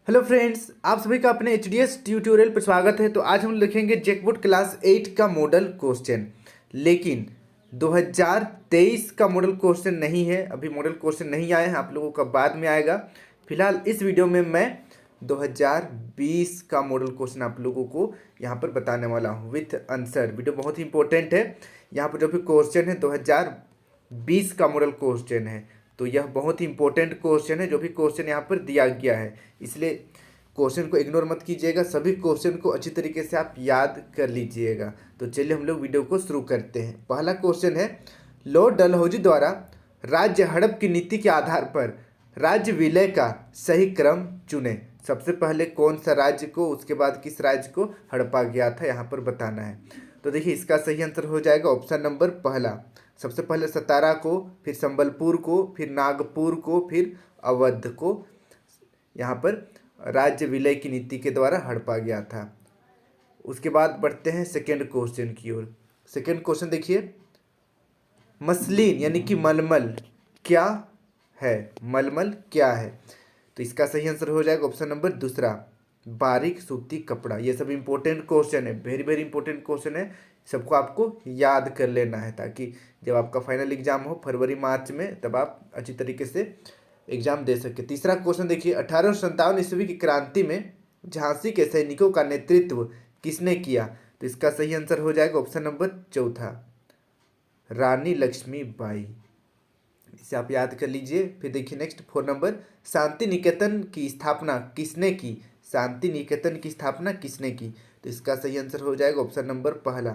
Hello friends, आप सभी का अपने एच डी एस ट्यूटोरियल पर स्वागत है। तो आज हम लिखेंगे जैकबोर्ड क्लास 8 का मॉडल क्वेश्चन। लेकिन 2023 का मॉडल क्वेश्चन नहीं है, अभी मॉडल क्वेश्चन नहीं आए हैं, आप लोगों का बाद में आएगा। फिलहाल इस वीडियो में मैं 2020 का मॉडल क्वेश्चन आप लोगों को यहाँ पर बताने वाला हूँ विथ आंसर। वीडियो बहुत ही इंपॉर्टेंट है। यहाँ पर जो भी क्वेश्चन है 2020 का मॉडल क्वेश्चन है, तो यह बहुत ही इंपॉर्टेंट क्वेश्चन है। जो भी क्वेश्चन यहाँ पर दिया गया है, इसलिए क्वेश्चन को इग्नोर मत कीजिएगा, सभी क्वेश्चन को अच्छी तरीके से आप याद कर लीजिएगा। तो चलिए हम लोग वीडियो को शुरू करते हैं। पहला क्वेश्चन है, लॉर्ड डलहौजी द्वारा राज्य हड़प की नीति के आधार पर राज्य विलय का सही क्रम चुने। सबसे पहले कौन सा राज्य को, उसके बाद किस राज्य को हड़पा गया था, यहाँ पर बताना है। तो देखिए, इसका सही आंसर हो जाएगा ऑप्शन नंबर पहला। सबसे पहले सतारा को, फिर संबलपुर को, फिर नागपुर को, फिर अवध को यहाँ पर राज्य विलय की नीति के द्वारा हड़पा गया था। उसके बाद बढ़ते हैं सेकेंड क्वेश्चन की ओर। सेकेंड क्वेश्चन देखिए, मसलिन यानी कि मलमल क्या है? मलमल क्या है? तो इसका सही आंसर हो जाएगा ऑप्शन नंबर दूसरा, बारीक सूती कपड़ा। ये सब इंपॉर्टेंट क्वेश्चन है, वेरी वेरी इंपॉर्टेंट क्वेश्चन है। सबको आपको याद कर लेना है, ताकि जब आपका फाइनल एग्जाम हो फरवरी मार्च में, तब आप अच्छी तरीके से एग्जाम दे सके। तीसरा क्वेश्चन देखिए, 1857 ईस्वी की क्रांति में झांसी के सैनिकों का नेतृत्व किसने किया? तो इसका सही आंसर हो जाएगा ऑप्शन नंबर चौथा, रानी लक्ष्मीबाई। इसे आप याद कर लीजिए। फिर देखिए नेक्स्ट 4 नंबर, शांति निकेतन की स्थापना किसने की? शांति निकेतन की स्थापना किसने की? तो इसका सही आंसर हो जाएगा ऑप्शन नंबर पहला,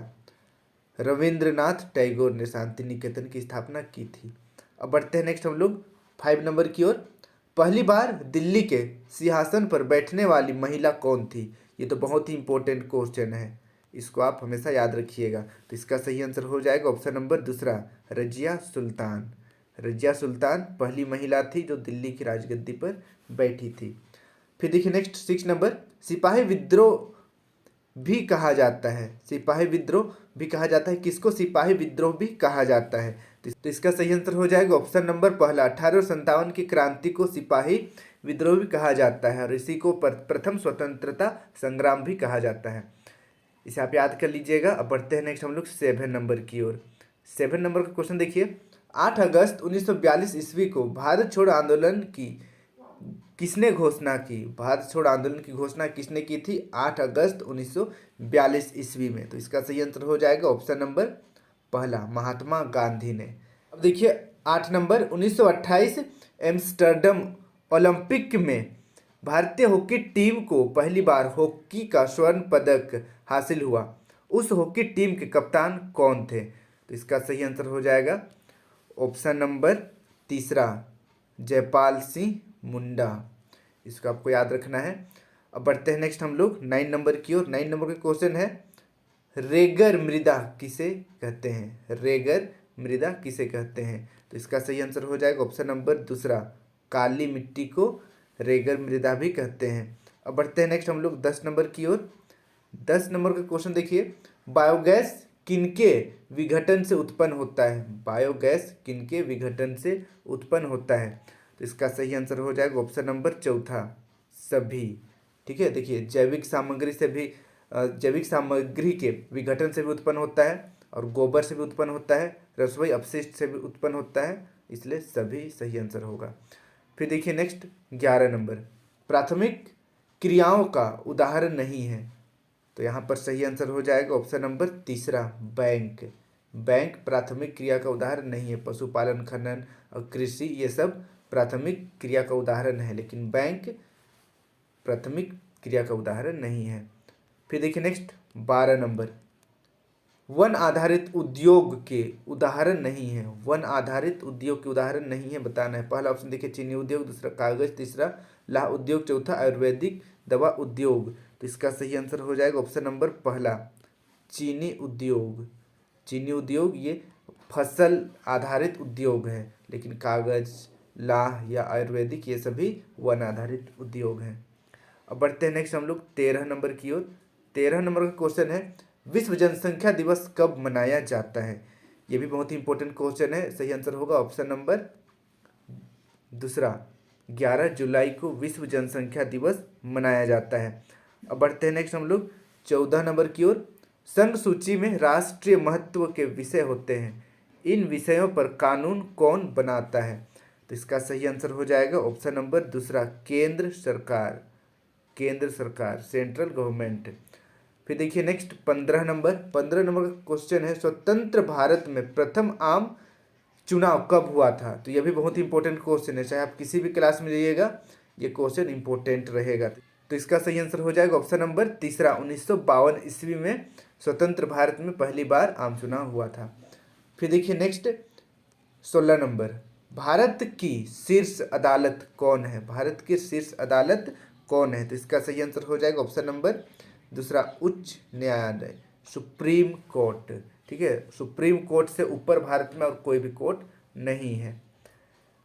रविंद्रनाथ टैगोर ने शांति निकेतन की स्थापना की थी। अब बढ़ते हैं नेक्स्ट हम लोग 5 नंबर की ओर। पहली बार दिल्ली के सिंहासन पर बैठने वाली महिला कौन थी? ये तो बहुत ही इंपॉर्टेंट क्वेश्चन है, इसको आप हमेशा याद रखिएगा। तो इसका सही आंसर हो जाएगा ऑप्शन नंबर दूसरा, रजिया सुल्तान। रजिया सुल्तान पहली महिला थी जो दिल्ली की राजगद्दी पर बैठी थी। फिर देखिए नेक्स्ट 6 नंबर, सिपाही विद्रोह भी कहा जाता है। सिपाही विद्रोह भी कहा जाता है, किसको सिपाही विद्रोह भी कहा जाता है? तो इसका सही आंसर हो जाएगा ऑप्शन नंबर पहला, 1857 की क्रांति को सिपाही विद्रोह भी कहा जाता है, और इसी को प्रथम स्वतंत्रता संग्राम भी कहा जाता है। इसे आप याद कर लीजिएगा। अब बढ़ते हैं नेक्स्ट हम लोग 7 नंबर की ओर। 7 नंबर का क्वेश्चन देखिए, 8 अगस्त 1942 ईस्वी को भारत छोड़ आंदोलन की किसने घोषणा की? भारत छोड़ आंदोलन की घोषणा किसने की थी 8 अगस्त 1942 ईस्वी में? तो इसका सही आंसर हो जाएगा ऑप्शन नंबर पहला, महात्मा गांधी ने। अब देखिए 8 नंबर, 1928 एम्स्टर्डम ओलंपिक में भारतीय हॉकी टीम को पहली बार हॉकी का स्वर्ण पदक हासिल हुआ। उस हॉकी टीम के कप्तान कौन थे? तो इसका सही आंसर हो जाएगा ऑप्शन नंबर तीसरा, जयपाल सिंह मुंडा। इसको आपको याद रखना है। अब बढ़ते हैं नेक्स्ट हम लोग 9 नंबर की ओर। 9 नंबर का क्वेश्चन है, रेगर मृदा किसे कहते हैं? रेगर मृदा किसे कहते हैं? तो इसका सही आंसर हो जाएगा ऑप्शन नंबर दूसरा, काली मिट्टी को रेगर मृदा भी कहते हैं। अब बढ़ते हैं नेक्स्ट हम लोग 10 नंबर की ओर। 10 नंबर का क्वेश्चन देखिए, बायोगैस किनके विघटन से उत्पन्न होता है? बायोगैस किनके विघटन से उत्पन्न होता है? तो इसका सही आंसर हो जाएगा ऑप्शन नंबर चौथा, सभी। ठीक है, देखिए जैविक सामग्री से भी, जैविक सामग्री के विघटन से भी उत्पन्न होता है, और गोबर से भी उत्पन्न होता है, रसोई अपशिष्ट से भी उत्पन्न होता है, इसलिए सभी सही आंसर होगा। फिर देखिए नेक्स्ट 11 नंबर, प्राथमिक क्रियाओं का उदाहरण नहीं है। तो यहाँ पर सही आंसर हो जाएगा ऑप्शन नंबर तीसरा, बैंक। बैंक प्राथमिक क्रिया का उदाहरण नहीं है। पशुपालन, खनन और कृषि ये सब प्राथमिक क्रिया का उदाहरण है, लेकिन बैंक प्राथमिक क्रिया का उदाहरण नहीं है। फिर देखिए नेक्स्ट 12 नंबर, वन आधारित उद्योग के उदाहरण नहीं है। वन आधारित उद्योग के उदाहरण नहीं है, बताना है। पहला ऑप्शन देखिए चीनी उद्योग, दूसरा कागज, तीसरा लाह उद्योग, चौथा आयुर्वेदिक दवा उद्योग। तो इसका सही आंसर हो जाएगा ऑप्शन नंबर पहला, चीनी उद्योग। चीनी उद्योग ये फसल आधारित उद्योग है, लेकिन कागज, लाह या आयुर्वेदिक ये सभी वन आधारित उद्योग हैं। अब बढ़ते हैं नेक्स्ट हम लोग 13 नंबर की ओर। 13 नंबर का क्वेश्चन है, विश्व जनसंख्या दिवस कब मनाया जाता है? ये भी बहुत ही इंपॉर्टेंट क्वेश्चन है। सही आंसर होगा ऑप्शन नंबर दूसरा, 11 जुलाई को विश्व जनसंख्या दिवस मनाया जाता है। अब बढ़ते हैं नेक्स्ट हम लोग 14 नंबर की ओर। संघ सूची में राष्ट्रीय महत्व के विषय होते हैं, इन विषयों पर कानून कौन बनाता है? तो इसका सही आंसर हो जाएगा ऑप्शन नंबर दूसरा, केंद्र सरकार। केंद्र सरकार, सेंट्रल गवर्नमेंट। फिर देखिए नेक्स्ट 15 नंबर का क्वेश्चन है, स्वतंत्र भारत में प्रथम आम चुनाव कब हुआ था? तो यह भी बहुत इंपॉर्टेंट क्वेश्चन है, चाहे आप किसी भी क्लास में जाइएगा ये क्वेश्चन इंपॉर्टेंट रहेगा। तो इसका सही आंसर हो जाएगा ऑप्शन नंबर तीसरा, 1952 ईस्वी में स्वतंत्र भारत में पहली बार आम चुनाव हुआ था। फिर देखिए नेक्स्ट 16 नंबर, भारत की शीर्ष अदालत कौन है? भारत की शीर्ष अदालत कौन है? तो इसका सही आंसर हो जाएगा ऑप्शन नंबर दूसरा, उच्च न्यायालय, सुप्रीम कोर्ट। ठीक है, सुप्रीम कोर्ट से ऊपर भारत में और कोई भी कोर्ट नहीं है।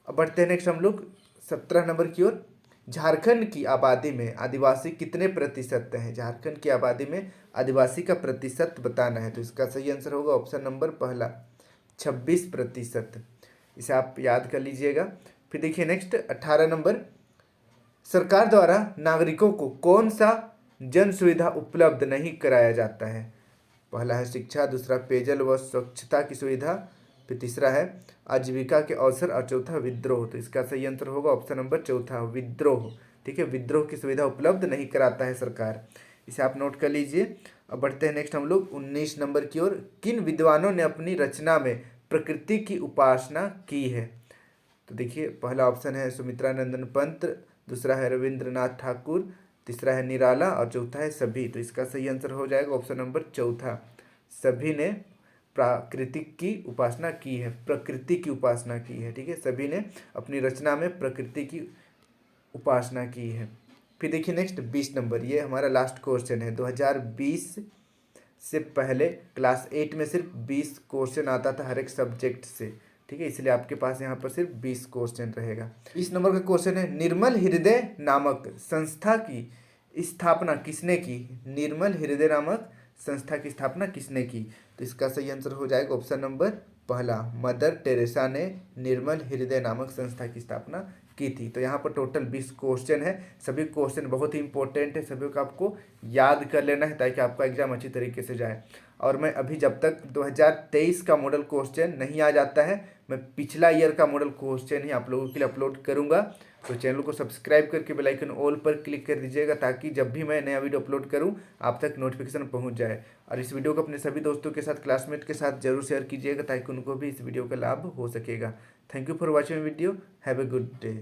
अब बढ़ते हैं नेक्स्ट हम लोग 17 नंबर की ओर। झारखंड की आबादी में आदिवासी कितने प्रतिशत हैं? झारखंड की आबादी में आदिवासी का प्रतिशत बताना है। तो इसका सही आंसर होगा ऑप्शन नंबर पहला, 26%। इसे आप याद कर लीजिएगा। फिर देखिए नेक्स्ट 18 नंबर, सरकार द्वारा नागरिकों को कौन सा जन सुविधा उपलब्ध नहीं कराया जाता है? पहला है शिक्षा, दूसरा पेयजल व स्वच्छता की सुविधा, फिर तीसरा है आजीविका के अवसर और चौथा विद्रोह। तो इसका सही आंसर होगा ऑप्शन नंबर चौथा, विद्रोह। ठीक है, विद्रोह की सुविधा उपलब्ध नहीं कराता है सरकार, इसे आप नोट कर लीजिए। अब बढ़ते हैं नेक्स्ट हम लोग 19 नंबर की ओर। किन विद्वानों ने अपनी रचना में प्रकृति की उपासना की है? तो देखिए पहला ऑप्शन है सुमित्रा नंदन पंत, दूसरा है रविंद्रनाथ ठाकुर, तीसरा है निराला और चौथा है सभी। तो इसका सही आंसर हो जाएगा ऑप्शन नंबर चौथा, सभी ने प्राकृतिक की उपासना की है, प्रकृति की उपासना की है। ठीक है, सभी ने अपनी रचना में प्रकृति की उपासना की है। फिर देखिए नेक्स्ट 20 नंबर, ये हमारा लास्ट क्वेश्चन है। 2020 से पहले क्लास 8 में सिर्फ 20 क्वेश्चन आता था हर एक सब्जेक्ट से। ठीक है, इसलिए आपके पास यहाँ पर सिर्फ 20 क्वेश्चन रहेगा। 20 नंबर का क्वेश्चन है, निर्मल हृदय नामक संस्था की स्थापना किसने की? निर्मल हृदय नामक संस्था की स्थापना किसने की? तो इसका सही आंसर हो जाएगा ऑप्शन नंबर पहला, मदर टेरेसा ने निर्मल हृदय नामक संस्था की स्थापना की थी। तो यहाँ पर टोटल 20 क्वेश्चन है, सभी क्वेश्चन बहुत ही इंपॉर्टेंट है, सभी को आपको याद कर लेना है ताकि आपका एग्जाम अच्छी तरीके से जाए। और मैं अभी जब तक 2023 का मॉडल क्वेश्चन नहीं आ जाता है, मैं पिछला ईयर का मॉडल क्वेश्चन ही आप लोगों के लिए अपलोड करूंगा। तो चैनल को सब्सक्राइब करके बेल आइकन ऑल पर क्लिक कर दीजिएगा ताकि जब भी मैं नया वीडियो अपलोड करूं आप तक नोटिफिकेशन पहुंच जाए। और इस वीडियो को अपने सभी दोस्तों के साथ, क्लासमेट के साथ जरूर शेयर कीजिएगा ताकि उनको भी इस वीडियो का लाभ हो सकेगा। Thank you for watching video, have a good day.